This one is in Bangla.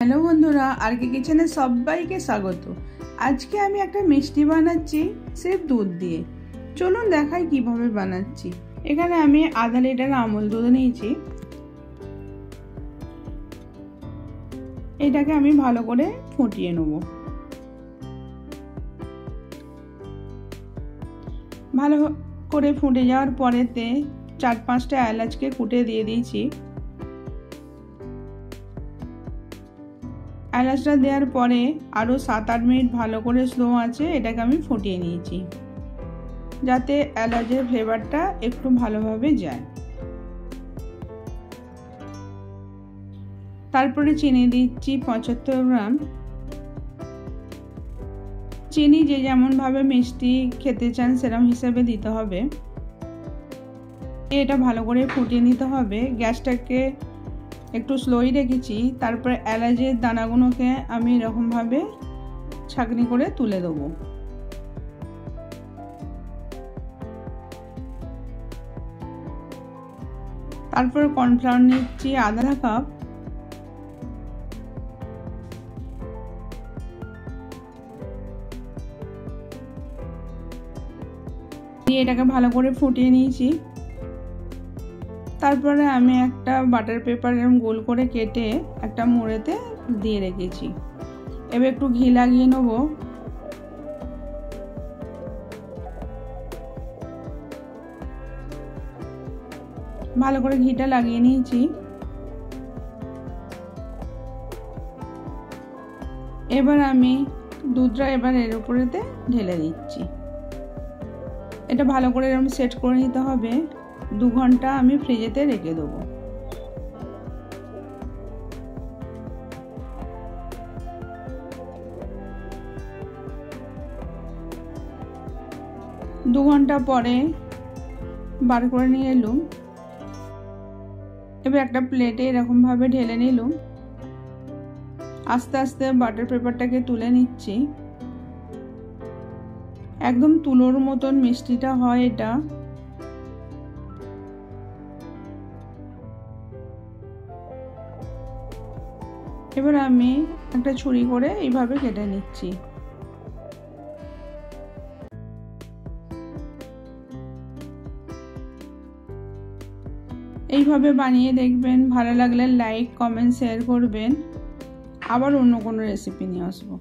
হ্যালো বন্ধুরা, আরকে কিচেনে সবাইকে স্বাগত। আজকে আমি একটা মিষ্টি বানাচ্ছি সির্ফ দুধ দিয়ে। চলুন দেখাই কিভাবে বানাচ্ছি। এখানে আমি আধা লিটার আমুল দুধ নিয়েছি। এটাকে আমি ভালো করে ফুটিয়ে নেব। ভালো করে ফুটে যাওয়ার পরেতে 4-5টা এলাচকে কুটে দিয়ে দিয়েছি। এলাচটা দেওয়ার পরে আরও 7-8 মিনিট ভালো করে স্লো আছে এটাকে আমি ফুটিয়ে নিয়েছি, যাতে এলাচের ফ্লেভারটা একটু ভালোভাবে যায়। তারপরে চিনি দিচ্ছি 75 গ্রাম। চিনি যে যেমনভাবে মিষ্টি খেতে চান সেরকম হিসেবে দিতে হবে। এটা ভালো করে ফুটিয়ে নিতে হবে। গ্যাসটাকে একটু স্লোই রেখেছি। তারপরে এলাচের দানাগুলোকে আমি এরকমভাবে ছাঁকনি করে তুলে দেবো। তারপর কর্নফ্লাওয়ার নিচ্ছি আধা কাপ। দিয়ে এটাকে ভালো করে ফুটিয়ে নিয়েছি। তারপরে আমি একটা বাটার পেপার এরকম গোল করে কেটে একটা মোড়েতে দিয়ে রেখেছি। এবার একটু ঘি লাগিয়ে নেব। ভালো করে ঘিটা লাগিয়ে নিয়েছি। এবার আমি দুধটা এর উপরেতে ঢেলে দিচ্ছি। এটা ভালো করে এরকম সেট করে নিতে হবে। 2 ঘন্টা আমি ফ্রিজেতে রেখে দেবো। দু ঘন্টা পরে বার করে নিয়ে এলুম। এবার একটা প্লেটে এরকম ভাবে ঢেলে নিলুম। আস্তে আস্তে বাটার পেপারটাকে তুলে নিচ্ছি। একদম তুলোর মতন মিষ্টিটা হয় এটা। এবার আমি একটা ছুরি করে এইভাবে কেটে নিচ্ছি। এইভাবে বানিয়ে দেখবেন। ভালো লাগলে লাইক, কমেন্ট, শেয়ার করবেন। আবার অন্য কোনো রেসিপি নিয়ে আসবো।